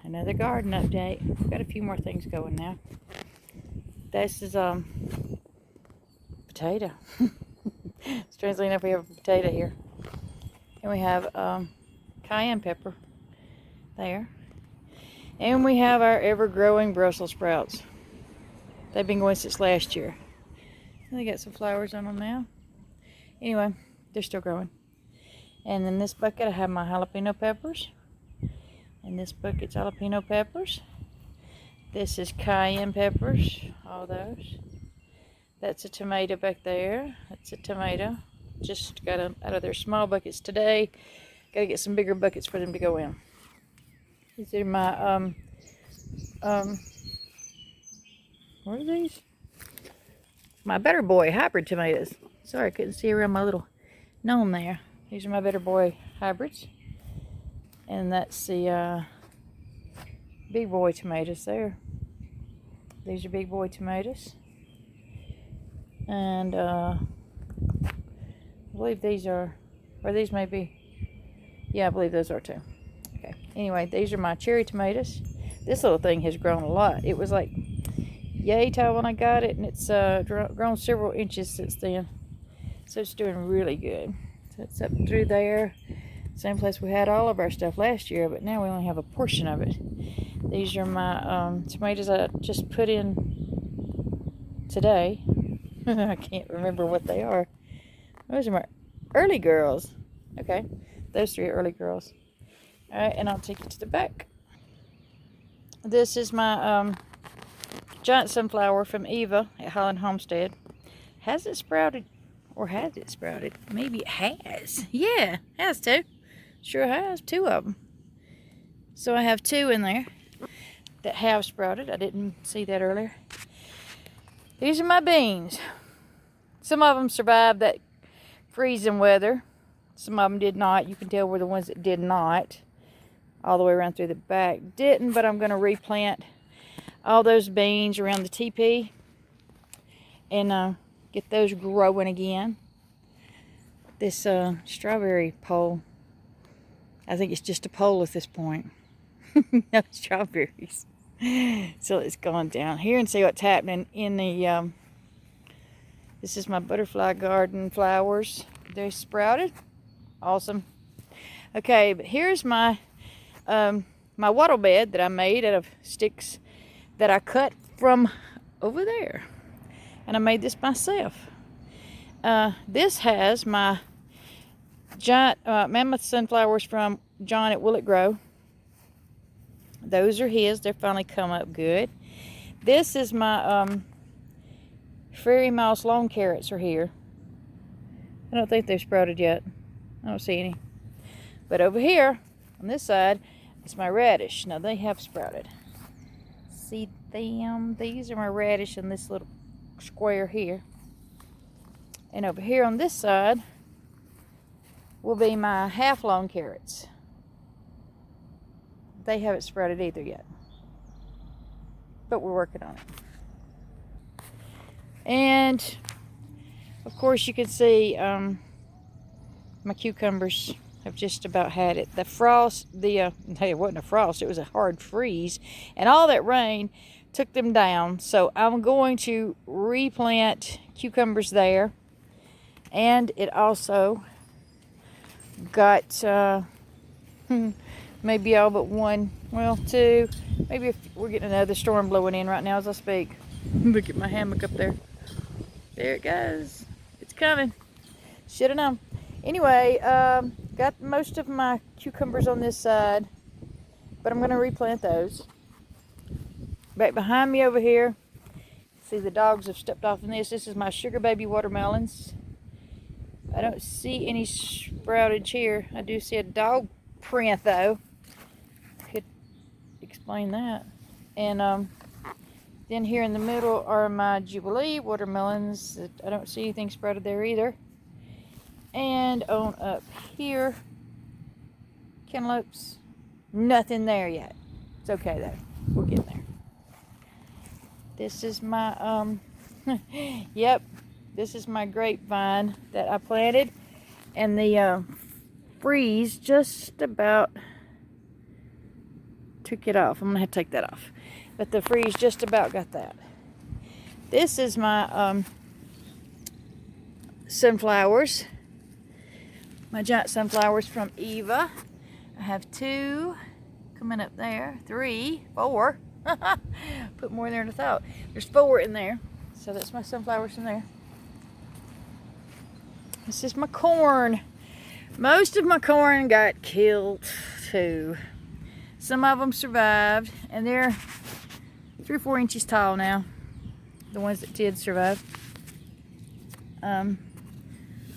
another garden update. We've got a few more things going now. This is potato. Strangely enough, we have a potato here. And we have cayenne pepper there. And we have our ever-growing Brussels sprouts. They've been going since last year. And they got some flowers on them now. Anyway, they're still growing. And in this bucket I have my jalapeno peppers. In this bucket's jalapeno peppers. This is cayenne peppers, all those. That's a tomato back there. That's a tomato. Just got them out of their small buckets today. Got to get some bigger buckets for them to go in. These are my what are these? My Better Boy hybrid tomatoes. Sorry, I couldn't see around my little gnome there. These are my Better Boy hybrids. And that's the Big Boy tomatoes there. These are Big Boy tomatoes. And I believe these are, or these may be, yeah, I believe those are too. Okay, anyway, these are my cherry tomatoes. This little thing has grown a lot. It was like yay tall when I got it, and it's grown several inches since then. So it's doing really good. So it's up through there. Same place we had all of our stuff last year, but now we only have a portion of it. These are my tomatoes I just put in today. I can't remember what they are. Those are my early girls. Okay, those three are early girls. All right, and I'll take you to the back. This is my giant sunflower from Eva at Holland Homestead. Has it sprouted? Or has it sprouted? Maybe it has. Yeah, it has two. Sure has, two of them. So I have two in there that have sprouted. I didn't see that earlier. These are my beans. Some of them survived that freezing weather. Some of them did not. You can tell were the ones that did not. All the way around through the back. Didn't, but I'm going to replant all those beans around the teepee. And get those growing again. This strawberry pole, I think it's just a pole at this point. No strawberries. So it's gone down here and see what's happening in the, this is my butterfly garden flowers. They sprouted. Awesome. Okay, but here's my, my wattle bed that I made out of sticks that I cut from over there. And I made this myself. This has my giant mammoth sunflowers from John at Will It Grow. Those are his. They're finally come up good. This is my fairy mouse lawn carrots are here. I don't think they've sprouted yet. I don't see any. But over here, on this side, is my radish. Now they have sprouted. See them? These are my radish in this little square here. And over here on this side will be my half lawn carrots. They haven't sprouted either yet, but we're working on it. And of course you can see my cucumbers have just about had it. The frost, it wasn't a frost, it was a hard freeze, and all that rain took them down. So I'm going to replant cucumbers there. And it also got maybe all but one, well, two, maybe if we're getting another storm blowing in right now as I speak. Look at my hammock up there. There it goes. It's coming. Should have known. Anyway, got most of my cucumbers on this side, but I'm going to replant those. Back behind me over here, see the dogs have stepped off in this. This is my sugar baby watermelons. I don't see any sproutage here. I do see a dog print though. Could explain that. And then here in the middle are my Jubilee watermelons. I don't see anything sprouted there either. And on up here, cantaloupes, nothing there yet. It's okay though. We'll get there. This is my yep. This is my grapevine that I planted, and the freeze just about took it off. I'm gonna have to take that off. But the freeze just about got that. This is my sunflowers. My giant sunflowers from Eva. I have 2 coming up there. 3, 4. Put more in there than I thought. There's 4 in there. So that's my sunflowers in there. This is my corn. Most of my corn got killed too. Some of them survived, and they're 3 or 4 inches tall now. The ones that did survive.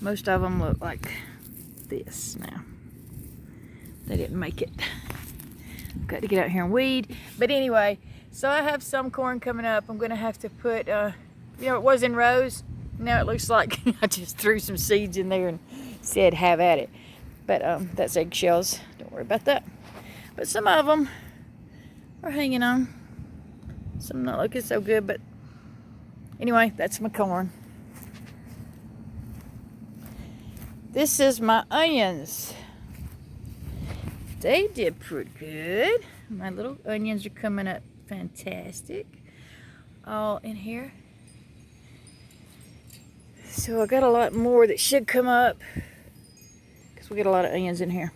Most of them look like this now. They didn't make it. I've got to get out here and weed. But anyway, so I have some corn coming up. I'm gonna have to put, you know, it was in rows. Now it looks like I just threw some seeds in there and said have at it. But that's eggshells. Don't worry about that. But some of them are hanging on. Some not looking so good, but anyway, that's my corn. This is my onions. They did pretty good. My little onions are coming up fantastic. All in here. So I got a lot more that should come up because we got a lot of onions in here.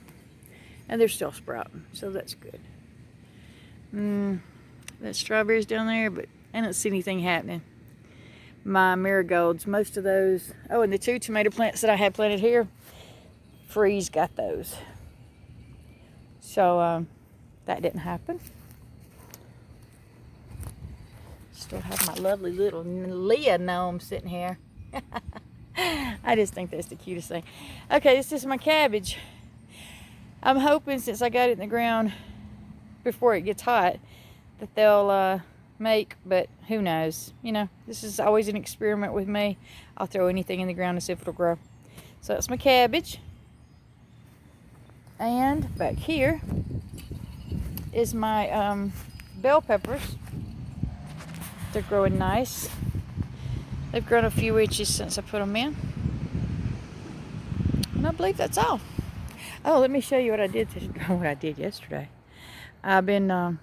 And they're still sprouting, so that's good. That strawberries down there, but I don't see anything happening. My marigolds, most of those. Oh, and the 2 tomato plants that I had planted here, freeze got those. So that didn't happen. Still have my lovely little Leah gnome sitting here. I just think that's the cutest thing. Okay, this is my cabbage. I'm hoping, since I got it in the ground before it gets hot, that they'll make, but who knows. You know, this is always an experiment with me. I'll throw anything in the ground to see if it'll grow. So that's my cabbage. And back here is my bell peppers. They're growing nice. They've grown a few inches since I put them in. And I believe that's all. Oh, let me show you what I did yesterday. I've been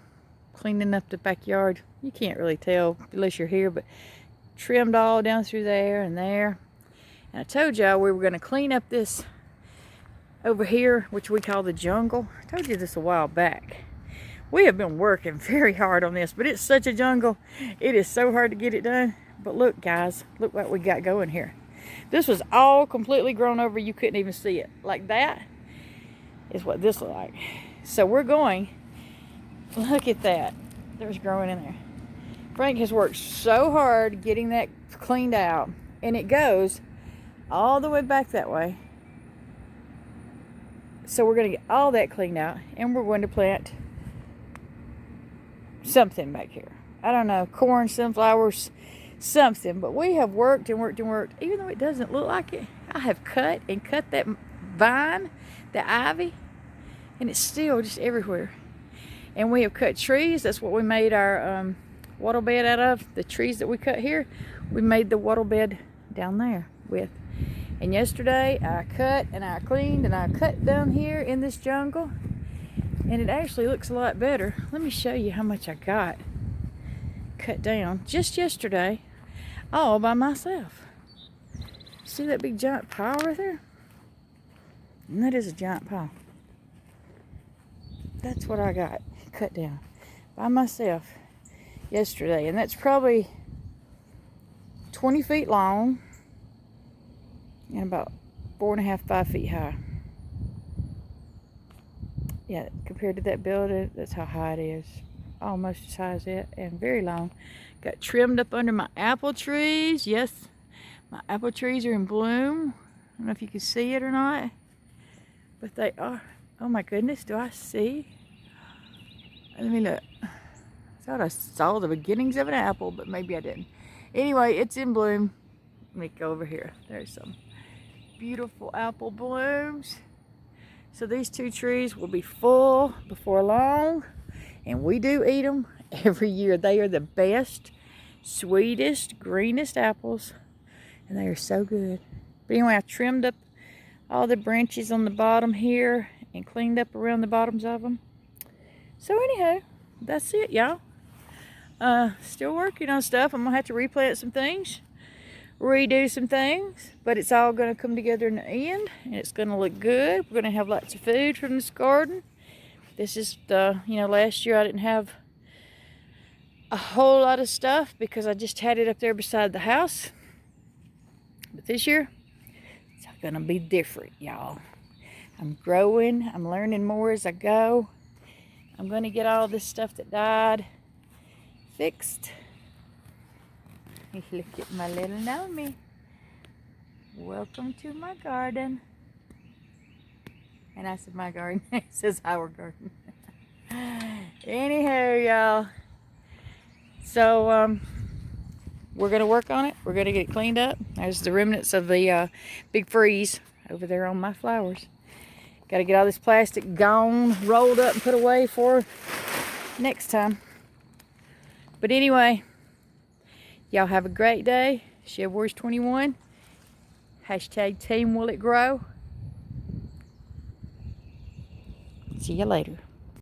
cleaning up the backyard. You can't really tell unless you're here, but trimmed all down through there and there. And I told y'all we were going to clean up this over here, which we call the jungle. I told you this a while back. We have been working very hard on this, but it's such a jungle. It is so hard to get it done. But look, guys, look what we got going here. This was all completely grown over. You couldn't even see it. Like that is what this looked like. So we're going, look at that. There's growing in there. Frank has worked so hard getting that cleaned out. And it goes all the way back that way. So we're going to get all that cleaned out. And we're going to plant something back here. I don't know, corn, sunflowers, something. But we have worked and worked and worked. Even though it doesn't look like it, I have cut that vine, the ivy, and it's still just everywhere. And we have cut trees. That's what we made our wattle bed out of. The trees that we cut here, we made the wattle bed down there with. And yesterday I cut and I cleaned and I cut down here in this jungle. And it actually looks a lot better. Let me show you how much I got cut down just yesterday, all by myself. See that big giant pile right there? And that is a giant pile. That's what I got cut down by myself yesterday. And that's probably 20 feet long and about 4.5, 5 feet high. Yeah, compared to that building, that's how high it is. Almost as high as it, and very long. Got trimmed up under my apple trees. Yes, my apple trees are in bloom. I don't know if you can see it or not, but they are. Oh my goodness, do I see? Let me look. I thought I saw the beginnings of an apple, but maybe I didn't. Anyway, it's in bloom. Let me go over here. There's some beautiful apple blooms. So these 2 trees will be full before long, and we do eat them every year. They are the best, sweetest, greenest apples, and they are so good. But anyway, I trimmed up all the branches on the bottom here and cleaned up around the bottoms of them. So anyhow, that's it, y'all. Still working on stuff. I'm gonna have to replant some things, redo some things, but it's all gonna come together in the end, and it's gonna look good. We're gonna have lots of food from this garden. This is last year I didn't have a whole lot of stuff because I just had it up there beside the house. But this year, it's gonna be different, y'all. I'm growing, I'm learning more as I go. I'm gonna get all this stuff that died fixed. Look at my little Naomi. Welcome to my garden. And I said my garden. It says our garden. Anyhow, y'all. So we're gonna work on it. We're gonna get it cleaned up. There's the remnants of the big freeze over there on my flowers. Got to get all this plastic gone, rolled up, and put away for next time. But anyway, y'all have a great day. Shedwars21. Hashtag teamwillitgrow. See you later.